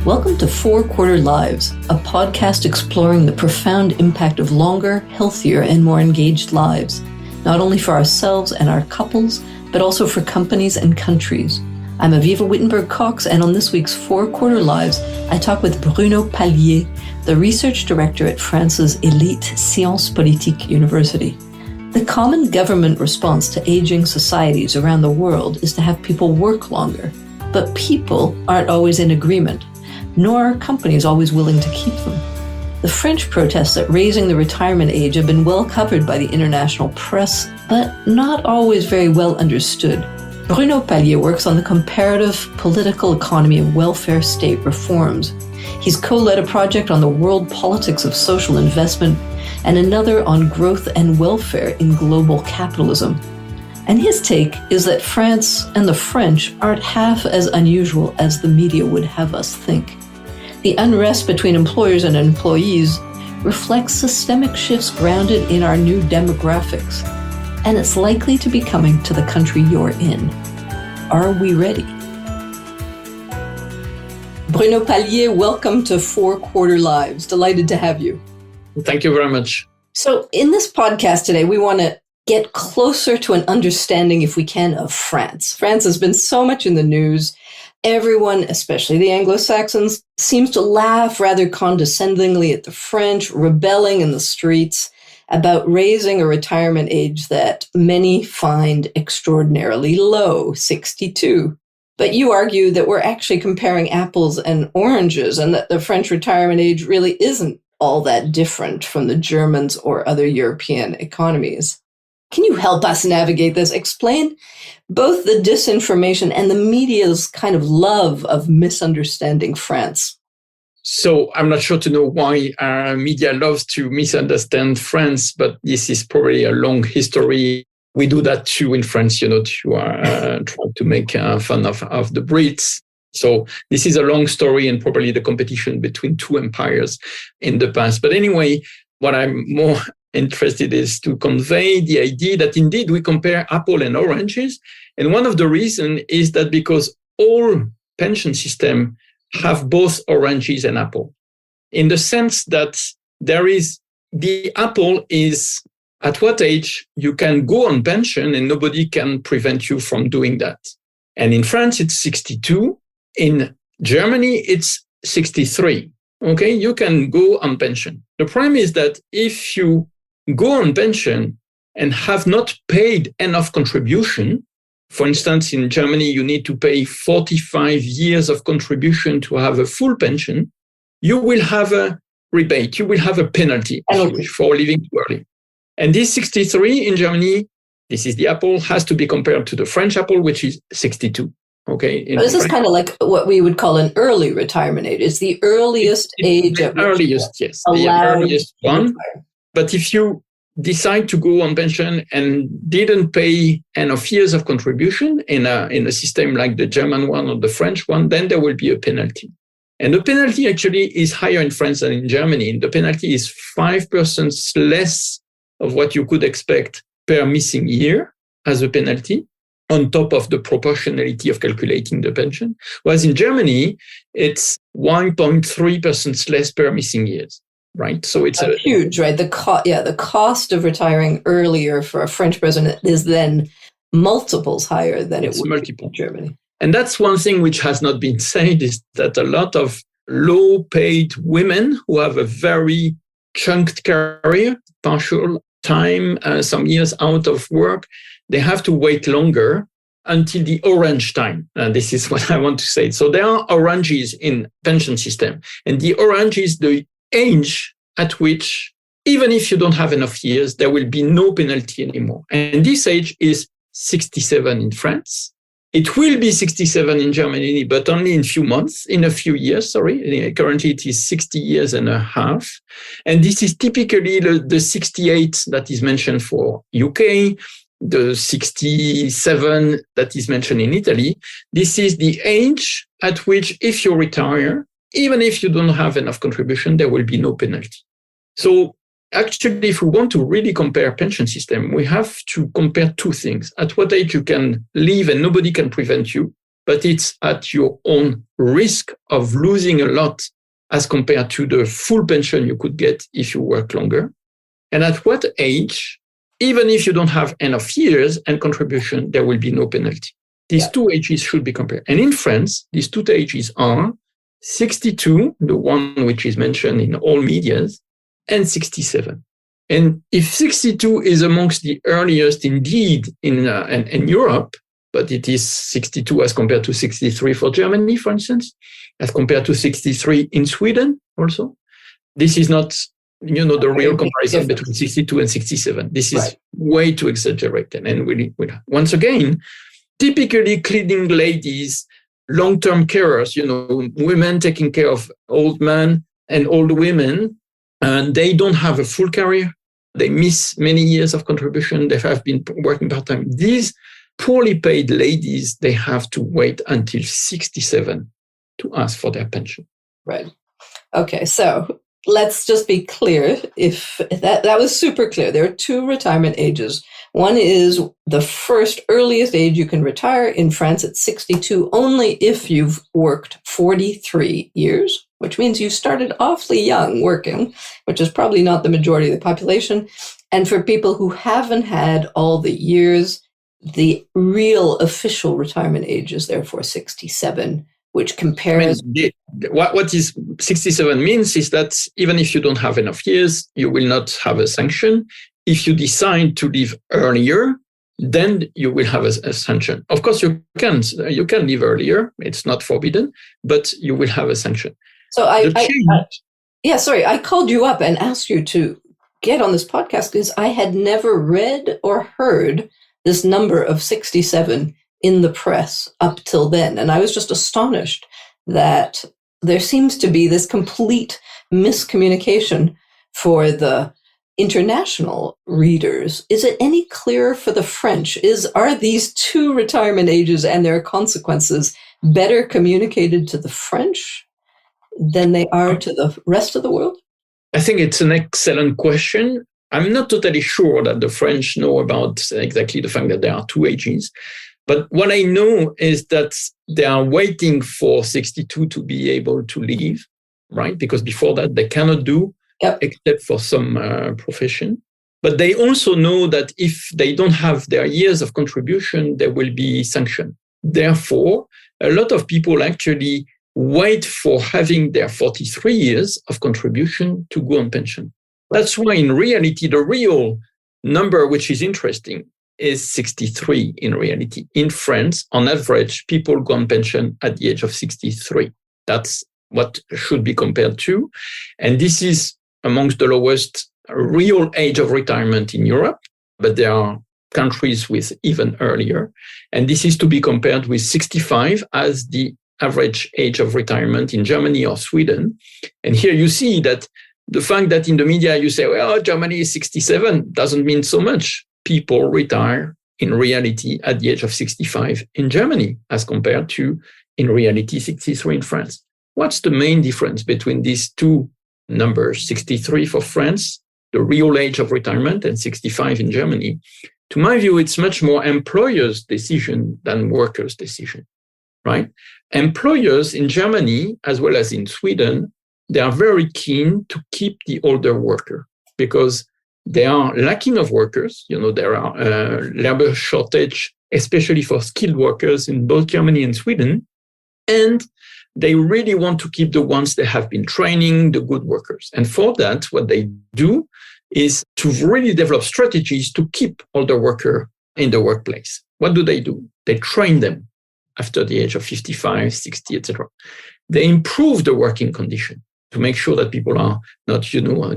Welcome to 4 Quarter Lives, a podcast exploring the profound impact of longer, healthier, and more engaged lives, not only for ourselves and our couples, but also for companies and countries. I'm Avivah Wittenberg-Cox, and on this week's 4 Quarter Lives, I talk with Bruno Palier, the research director at France's elite Sciences Politiques University. The common government response to aging societies around the world is to have people work longer, but people aren't always in agreement, nor are companies always willing to keep them. The French protests at raising the retirement age have been well covered by the international press, but not always very well understood. Bruno Palier works on the comparative political economy and welfare state reforms. He's co-led a project on the world politics of social investment and another on growth and welfare in global capitalism. And his take is that France and the French aren't half as unusual as the media would have us think. The unrest between employers and employees reflects systemic shifts grounded in our new demographics, and it's likely to be coming to the country you're in. Are we ready? Bruno Palier, welcome to 4 Quarter Lives. Delighted to have you. Thank you very much. So in this podcast today, we want to get closer to an understanding, if we can, of France. France has been so much in the news. Everyone, especially the Anglo-Saxons, seems to laugh rather condescendingly at the French rebelling in the streets about raising a retirement age that many find extraordinarily low, 62. But you argue that we're actually comparing apples and oranges and that the French retirement age really isn't all that different from the Germans or other European economies. Can you help us navigate this? Explain both the disinformation and the media's kind of love of misunderstanding France. So I'm not sure to know why our media loves to misunderstand France, but this is probably a long history. We do that too in France, to try to make fun of the Brits. So this is a long story and probably the competition between two empires in the past. But anyway, what I'm more interested is to convey the idea that indeed we compare apple and oranges. And one of the reasons is that because all pension systems have both oranges and apple, in the sense that the apple is at what age you can go on pension and nobody can prevent you from doing that. And in France, it's 62. In Germany, it's 63. Okay, you can go on pension. The problem is that if you go on pension and have not paid enough contribution, for instance, in Germany, you need to pay 45 years of contribution to have a full pension, you will have a rebate, you will have a penalty for leaving too early. And this 63 in Germany, this is the apple, has to be compared to the French apple, which is 62. Okay. This is kind of like what we would call an early retirement age. It's the earliest age at which the earliest one. But if you decide to go on pension and didn't pay enough years of contribution in a system like the German one or the French one, then there will be a penalty. And the penalty actually is higher in France than in Germany. The penalty is 5% less of what you could expect per missing year as a penalty, on top of the proportionality of calculating the pension. Whereas in Germany, it's 1.3% less per missing years, right? So it's huge, right? The cost of retiring earlier for a French president is then multiples higher than it would be in Germany. And that's one thing which has not been said, is that a lot of low-paid women who have a very chunked career, partial time, some years out of work, they have to wait longer until the orange time. This is what I want to say. So there are oranges in pension system. And the orange is the age at which, even if you don't have enough years, there will be no penalty anymore. And this age is 67 in France. It will be 67 in Germany, but only in a few years. Currently it is 60 years and a half. And this is typically the 68 that is mentioned for UK, the 67 that is mentioned in Italy. This is the age at which, if you retire, even if you don't have enough contribution, there will be no penalty. So actually, if we want to really compare pension system, we have to compare two things. At what age you can leave and nobody can prevent you, but it's at your own risk of losing a lot as compared to the full pension you could get if you work longer. And at what age, even if you don't have enough years and contribution, there will be no penalty. These two ages should be compared. And in France, these two ages are 62, the one which is mentioned in all medias, and 67. And if 62 is amongst the earliest indeed in Europe, but it is 62 as compared to 63 for Germany, for instance, as compared to 63 in Sweden also. This is not, the real comparison between 62 and 67. This is way too exaggerated. And once again, typically cleaning ladies, long-term carers, women taking care of old men and old women, and they don't have a full career. They miss many years of contribution. They have been working part-time. These poorly paid ladies, they have to wait until 67 to ask for their pension. Right. Okay, so let's just be clear. If that was super clear. There are two retirement ages. One is the first earliest age you can retire in France at 62, only if you've worked 43 years, which means you started awfully young working, which is probably not the majority of the population. And for people who haven't had all the years, the real official retirement age is therefore 67, which compares. What is 67 means is that even if you don't have enough years, you will not have a sanction. If you decide to leave earlier, then you will have a sanction. Of course, you can leave earlier. It's not forbidden, but you will have a sanction. So I called you up and asked you to get on this podcast because I had never read or heard this number of 67 in the press up till then. And I was just astonished that there seems to be this complete miscommunication for the international readers. Is it any clearer for the French? Are these two retirement ages and their consequences better communicated to the French than they are to the rest of the world? I think it's an excellent question. I'm not totally sure that the French know about exactly the fact that there are two ages. But what I know is that they are waiting for 62 to be able to leave, right? Because before that, they cannot do, except for some profession. But they also know that if they don't have their years of contribution, there will be sanction. Therefore, a lot of people actually wait for having their 43 years of contribution to go on pension. That's why in reality, the real number, which is interesting, is 63 in reality. In France, on average, people go on pension at the age of 63. That's what should be compared to. And this is amongst the lowest real age of retirement in Europe, but there are countries with even earlier. And this is to be compared with 65 as the average age of retirement in Germany or Sweden. And here you see that the fact that in the media you say, well, Germany is 67 doesn't mean so much. People retire in reality at the age of 65 in Germany as compared to, in reality, 63 in France. What's the main difference between these two numbers, 63 for France, the real age of retirement, and 65 in Germany? To my view, it's much more employers' decision than workers' decision, right? Employers in Germany, as well as in Sweden, they are very keen to keep the older worker because they are lacking of workers. There are labor shortage, especially for skilled workers in both Germany and Sweden. And they really want to keep the ones they have been training, the good workers. And for that, what they do is to really develop strategies to keep older workers in the workplace. What do? They train them after the age of 55, 60, etc. They improve the working condition to make sure that people are not,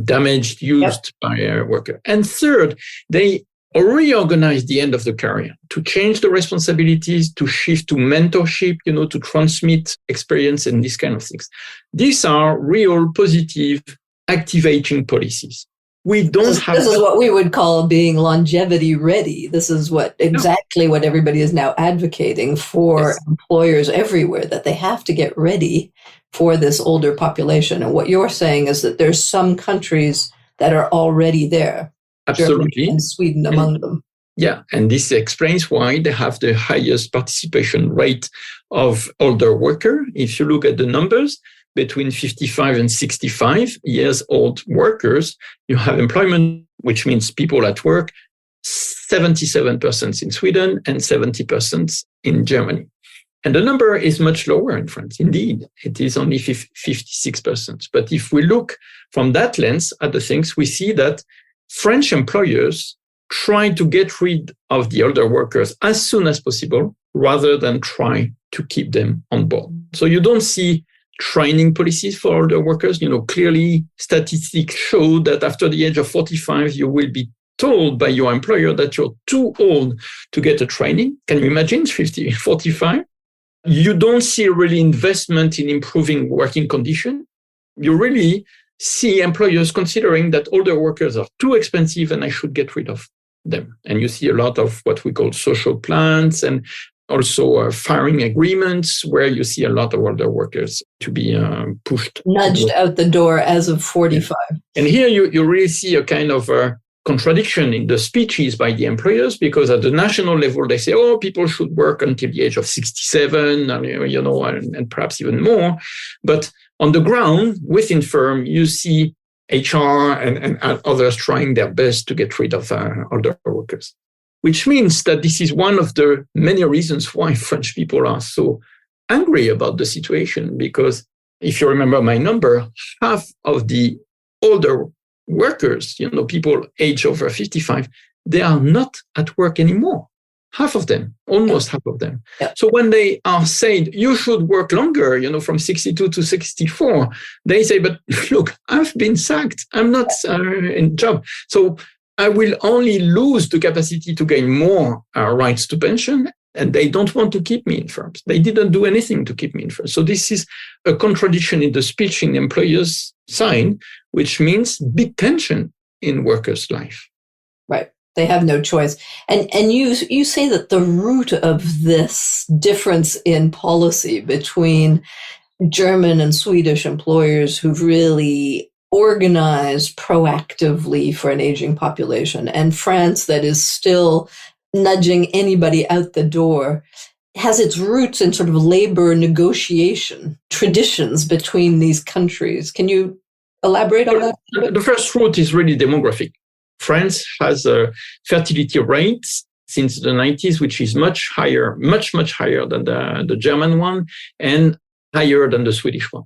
damaged, used by a worker. And third, they reorganize the end of the career to change the responsibilities, to shift to mentorship, to transmit experience and these kind of things. These are real positive, activating policies. This is what we would call being longevity ready. This is what everybody is now advocating for employers everywhere, that they have to get ready for this older population. And what you're saying is that there's some countries that are already there. Absolutely. Germany and Sweden among them. Yeah, and this explains why they have the highest participation rate of older workers. If you look at the numbers, between 55 and 65 years old workers, you have employment, which means people at work, 77% in Sweden and 70% in Germany. And the number is much lower in France. Indeed, it is only 56%. But if we look from that lens at the things, we see that French employers try to get rid of the older workers as soon as possible, rather than try to keep them on board. So you don't see training policies for older workers. Clearly statistics show that after the age of 45, you will be told by your employer that you're too old to get a training. Can you imagine 45? You don't see really investment in improving working conditions. You really see employers considering that older workers are too expensive and I should get rid of them. And you see a lot of what we call social plans and also firing agreements where you see a lot of older workers to be pushed. Nudged out the door as of 45. And here you really see a kind of contradiction in the speeches by the employers, because at the national level, they say, people should work until the age of 67, and perhaps even more. But on the ground, within firm, you see HR and others trying their best to get rid of older workers, which means that this is one of the many reasons why French people are so angry about the situation. Because if you remember my number, half of the older workers, people age over 55, they are not at work anymore. Half of them, almost half of them. Yeah. So when they are saying you should work longer, from 62 to 64, they say, but look, I've been sacked. I'm not in job. So I will only lose the capacity to gain more rights to pension. And they don't want to keep me in firms. They didn't do anything to keep me in firms. So this is a contradiction in the speech in the employer's side, which means big tension in workers' life. Right. They have no choice. And you say that the root of this difference in policy between German and Swedish employers who've really organized proactively for an aging population, and France that is still nudging anybody out the door, has its roots in sort of labor negotiation traditions between these countries. Can you elaborate on that? The first root is really demographic. France has a fertility rate since the 90s, which is much higher, much higher than the German one and higher than the Swedish one,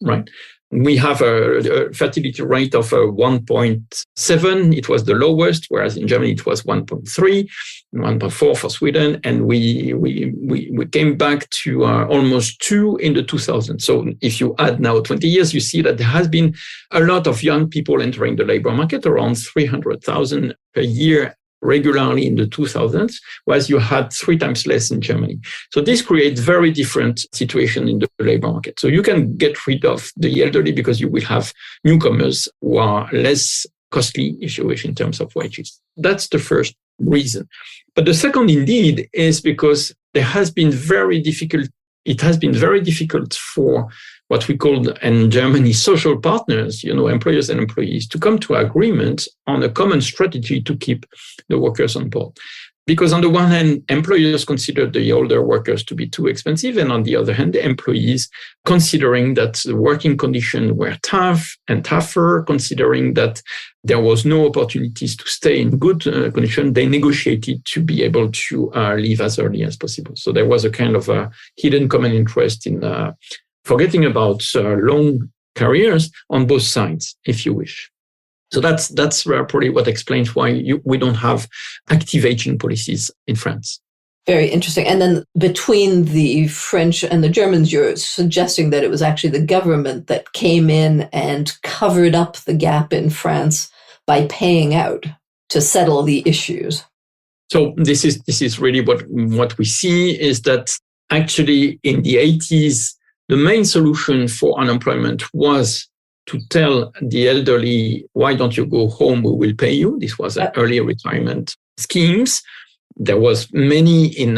right? We have a fertility rate of 1.7. It was the lowest, whereas in Germany it was 1.3, 1.4 for Sweden, and we came back to almost 2 in the 2000s. So if you add now 20 years, you see that there has been a lot of young people entering the labor market, around 300,000 per year regularly in the 2000s, whereas you had 3 times less in Germany. So this creates very different situation in the labor market. So you can get rid of the elderly because you will have newcomers who are less costly, if you wish, in terms of wages. That's the first reason. But the second, indeed, is because it has been very difficult for what we call in Germany social partners, employers and employees, to come to agreement on a common strategy to keep the workers on board. Because on the one hand, employers consider the older workers to be too expensive, and on the other hand, the employees, considering that the working conditions were tough and tougher, considering that there was no opportunities to stay in good condition, they negotiated to be able to leave as early as possible. So there was a kind of a hidden common interest in forgetting about long careers on both sides, if you wish. So that's probably what explains why we don't have active aging policies in France. Very interesting. And then between the French and the Germans, you're suggesting that it was actually the government that came in and covered up the gap in France by paying out to settle the issues. So this is really what we see is that actually in the 80s, the main solution for unemployment was to tell the elderly, why don't you go home? We will pay you. This was an early retirement schemes. There was many in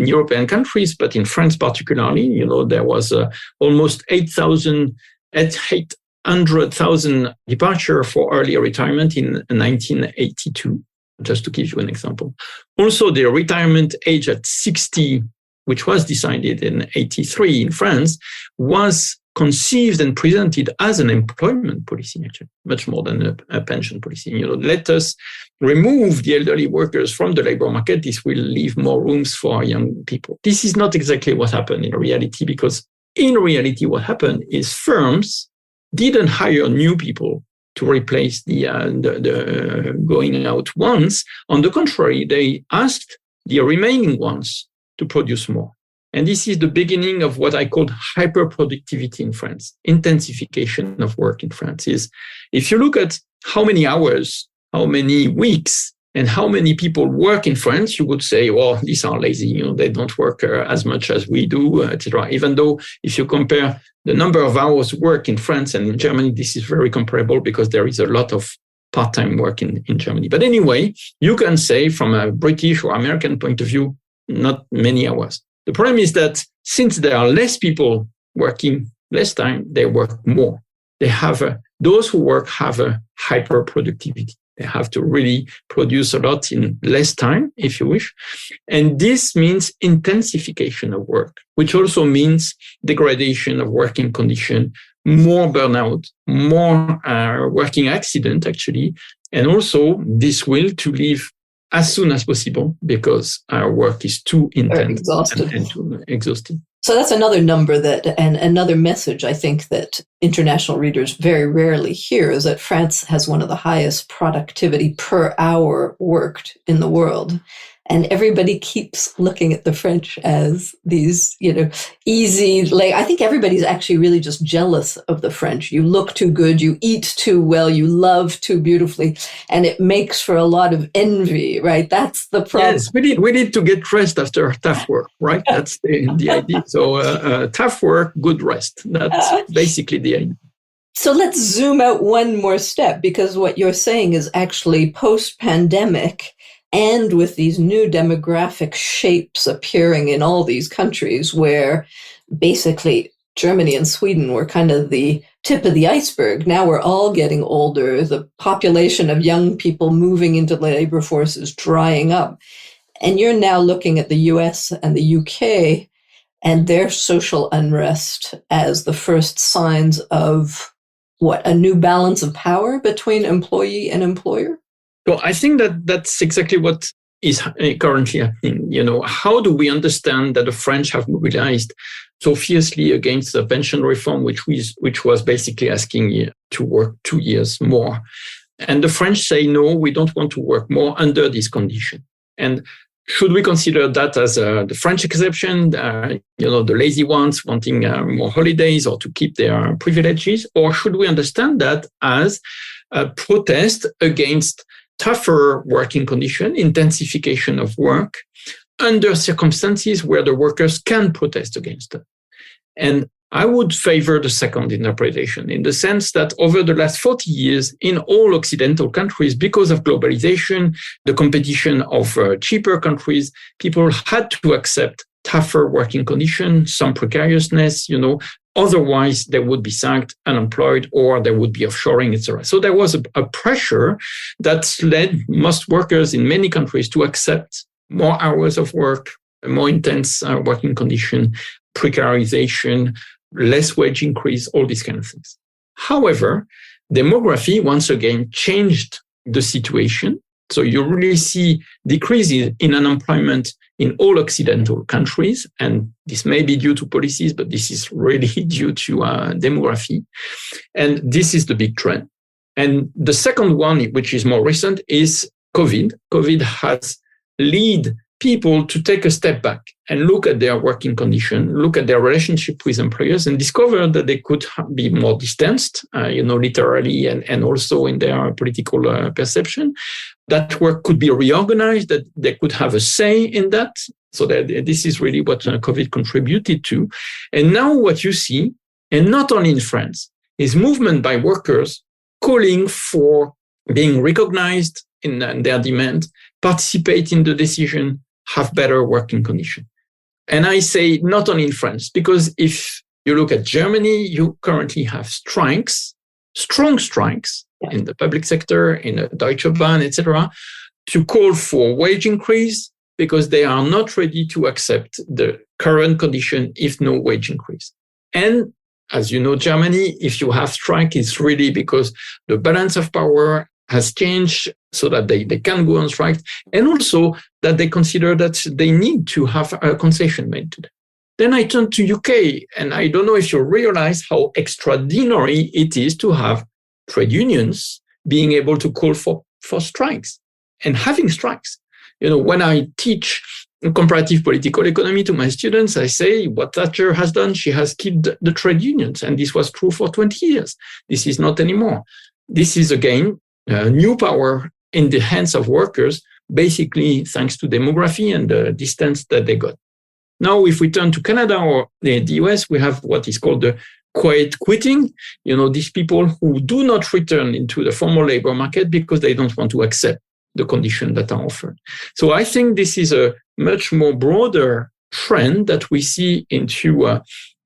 European countries, but in France particularly, there was almost 800,000 departure for early retirement in 1982. just to give you an example. Also, the retirement age at 60, which was decided in 83 in France, was conceived and presented as an employment policy, actually, much more than a pension policy. Let us remove the elderly workers from the labor market. This will leave more rooms for young people. This is not exactly what happened in reality, because in reality, what happened is firms didn't hire new people to replace the going out ones. On the contrary, they asked the remaining ones to produce more. And this is the beginning of what I call hyperproductivity in France. Intensification of work in France is, if you look at how many hours, how many weeks, and how many people work in France, you would say, well, these are lazy. They don't work as much as we do, etc. Even though if you compare the number of hours work in France and in Germany, this is very comparable because there is a lot of part-time work in Germany. But anyway, you can say from a British or American point of view, not many hours. The problem is that since there are less people working less time, they work more. Those who work have a hyper productivity. They have to really produce a lot in less time, if you wish. And this means intensification of work, which also means degradation of working condition, more burnout, more working accident, actually. And also this will to leave as soon as possible because our work is too intense and too exhausting. So that's another number and another message I think that international readers very rarely hear is that France has one of the highest productivity per hour worked in the world. And everybody keeps looking at the French as these, easy, I think everybody's actually really just jealous of the French. You look too good, you eat too well, you love too beautifully, and it makes for a lot of envy, right? That's the problem. Yes, we need to get rest after tough work, right? That's the idea. So tough work, good rest. That's basically the idea. So let's zoom out one more step, because what you're saying is actually post-pandemic, and with these new demographic shapes appearing in all these countries where basically Germany and Sweden were kind of the tip of the iceberg. Now we're all getting older. The population of young people moving into the labor force is drying up. And you're now looking at the US and the UK and their social unrest as the first signs of a new balance of power between employee and employer? So I think that's exactly what is currently happening. How do we understand that the French have mobilized so fiercely against the pension reform, which was basically asking you to work 2 years more? And the French say, no, we don't want to work more under this condition. And should we consider that as the French exception, the lazy ones wanting more holidays or to keep their privileges? Or should we understand that as a protest against tougher working condition, intensification of work under circumstances where the workers can protest against it? And I would favor the second interpretation in the sense that over the last 40 years in all Occidental countries, because of globalization, the competition of cheaper countries, people had to accept tougher working conditions, some precariousness, otherwise they would be sacked, unemployed, or there would be offshoring, etc. So there was a pressure that led most workers in many countries to accept more hours of work, more intense working condition, precarization, less wage increase, all these kind of things. However, demography once again changed the situation. So you really see decreases in unemployment in all Occidental countries. And this may be due to policies, but this is really due to demography. And this is the big trend. And the second one, which is more recent, is COVID. COVID has led people to take a step back and look at their working condition, look at their relationship with employers, and discover that they could be more distanced, literally and also in their political perception. That work could be reorganized, that they could have a say in that. So that this is really what COVID contributed to. And now what you see, and not only in France, is movement by workers calling for being recognized in their demand, participate in the decision, have better working conditions. And I say not only in France, because if you look at Germany, you currently have strikes, strong strikes in the public sector, in the Deutsche Bahn, etc., to call for wage increase because they are not ready to accept the current condition if no wage increase. And as you know, Germany, if you have strike, it's really because the balance of power has changed so that they can go on strike, and also that they consider that they need to have a concession made to them. Then I turn to UK, and I don't know if you realize how extraordinary it is to have trade unions being able to call for strikes and having strikes. When I teach comparative political economy to my students, I say what Thatcher has done, she has killed the trade unions. And this was true for 20 years. This is not anymore. This is, again, new power in the hands of workers, basically thanks to demography and the distance that they got. Now, if we turn to Canada or the US, we have what is called the quiet quitting. These people who do not return into the formal labor market because they don't want to accept the conditions that are offered. So I think this is a much more broader trend that we see into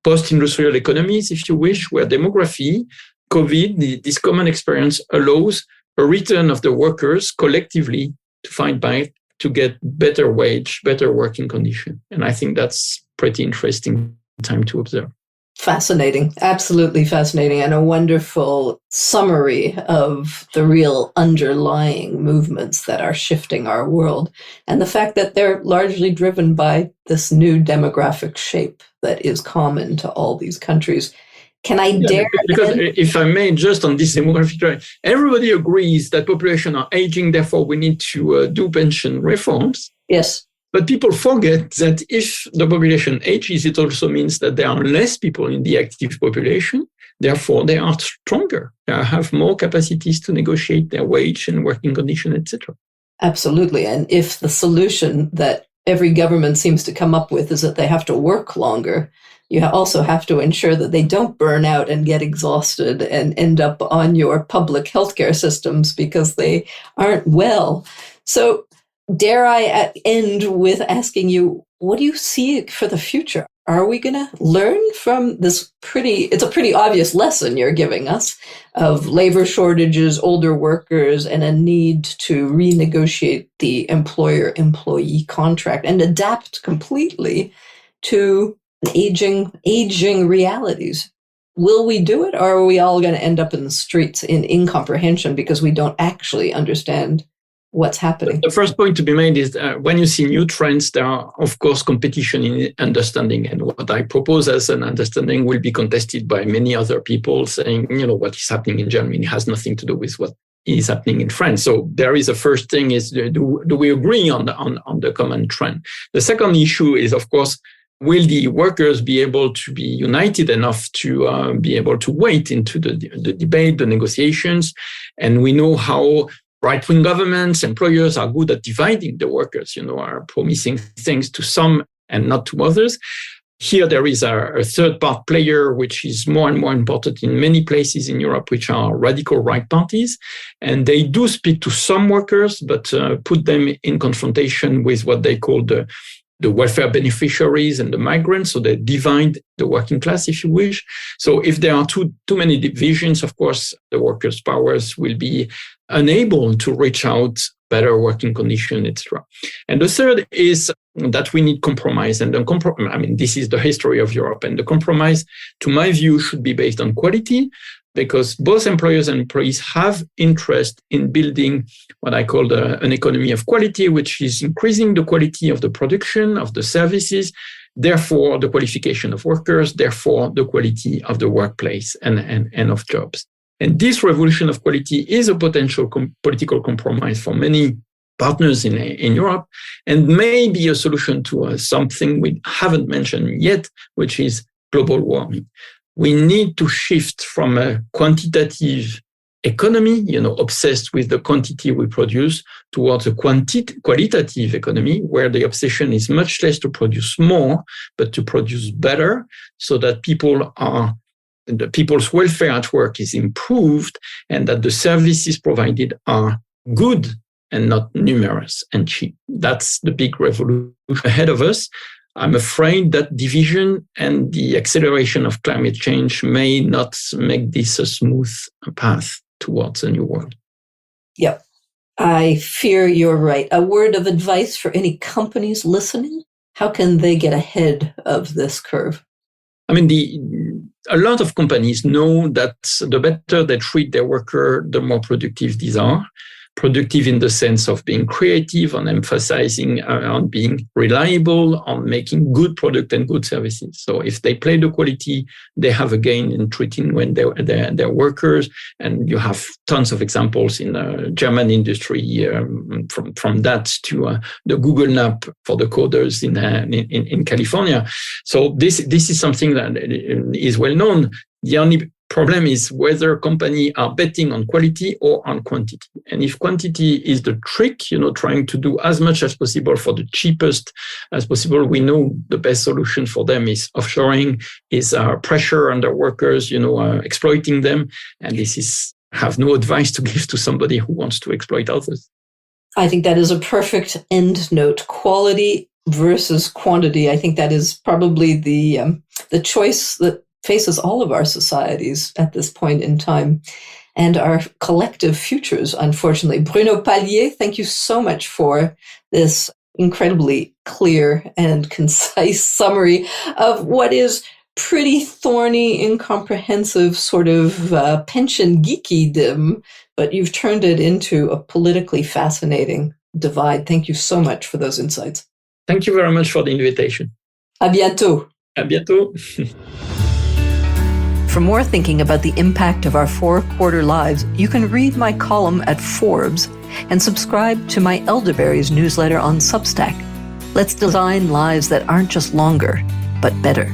post-industrial economies, if you wish, where demography, COVID, this common experience allows a return of the workers collectively to find back to get better wage, better working condition. And I think that's pretty interesting time to observe. Fascinating, absolutely fascinating, and a wonderful summary of the real underlying movements that are shifting our world, and the fact that they're largely driven by this new demographic shape that is common to all these countries. Can I dare? Because if I may, just on this demographic trend, everybody agrees that population are aging, therefore we need to do pension reforms. Yes. But people forget that if the population ages, it also means that there are less people in the active population. Therefore, they are stronger. They have more capacities to negotiate their wage and working condition, etc. Absolutely. And if the solution that every government seems to come up with is that they have to work longer, you also have to ensure that they don't burn out and get exhausted and end up on your public healthcare systems because they aren't well. So, dare I end with asking you, what do you see for the future? Are we going to learn from this it's a pretty obvious lesson you're giving us of labor shortages, older workers, and a need to renegotiate the employer-employee contract and adapt completely to aging realities? Will we do it, or are we all going to end up in the streets in incomprehension because we don't actually understand what's happening? The first point to be made is when you see new trends, there are, of course, competition in understanding. And what I propose as an understanding will be contested by many other people saying, what is happening in Germany has nothing to do with what is happening in France. So there is a first thing is, do we agree on the common trend? The second issue is, of course, will the workers be able to be united enough to be able to wade into the debate, the negotiations? And we know how right-wing governments, employers are good at dividing the workers, are promising things to some and not to others. Here, there is a third-part player, which is more and more important in many places in Europe, which are radical right parties. And they do speak to some workers, but put them in confrontation with what they call the welfare beneficiaries and the migrants. So they divide the working class, if you wish. So if there are too many divisions, of course, the workers' powers will be unable to reach out better working conditions, etc. And the third is that we need compromise. And this is the history of Europe. And the compromise, to my view, should be based on quality, because both employers and employees have interest in building what I call an economy of quality, which is increasing the quality of the production, of the services, therefore the qualification of workers, therefore the quality of the workplace and of jobs. And this revolution of quality is a potential political compromise for many partners in Europe, and may be a solution to something we haven't mentioned yet, which is global warming. We need to shift from a quantitative economy, obsessed with the quantity we produce, towards a qualitative economy, where the obsession is much less to produce more, but to produce better, so that the people's welfare at work is improved, and that the services provided are good and not numerous and cheap. That's the big revolution ahead of us. I'm afraid that division and the acceleration of climate change may not make this a smooth path towards a new world. Yep. I fear you're right. A word of advice for any companies listening? How can they get ahead of this curve? I mean, a lot of companies know that the better they treat their worker, the more productive these are. Productive in the sense of being creative, on emphasizing on being reliable, on making good product and good services. So if they play the quality, they have a gain in treating when their workers. And you have tons of examples in the German industry, from that to the Google Map for the coders in California. So this is something that is well known. The only problem is whether companies are betting on quality or on quantity. And if quantity is the trick, trying to do as much as possible for the cheapest as possible, we know the best solution for them is offshoring, is pressure on their workers, exploiting them. And have no advice to give to somebody who wants to exploit others. I think that is a perfect end note. Quality versus quantity. I think that is probably the choice that faces all of our societies at this point in time and our collective futures, unfortunately. Bruno Palier, thank you so much for this incredibly clear and concise summary of what is pretty thorny, incomprehensive sort of pension geekydom, but you've turned it into a politically fascinating divide. Thank you so much for those insights. Thank you very much for the invitation. À bientôt. À bientôt. For more thinking about the impact of our four-quarter lives, you can read my column at Forbes and subscribe to my Elderberries newsletter on Substack. Let's design lives that aren't just longer, but better.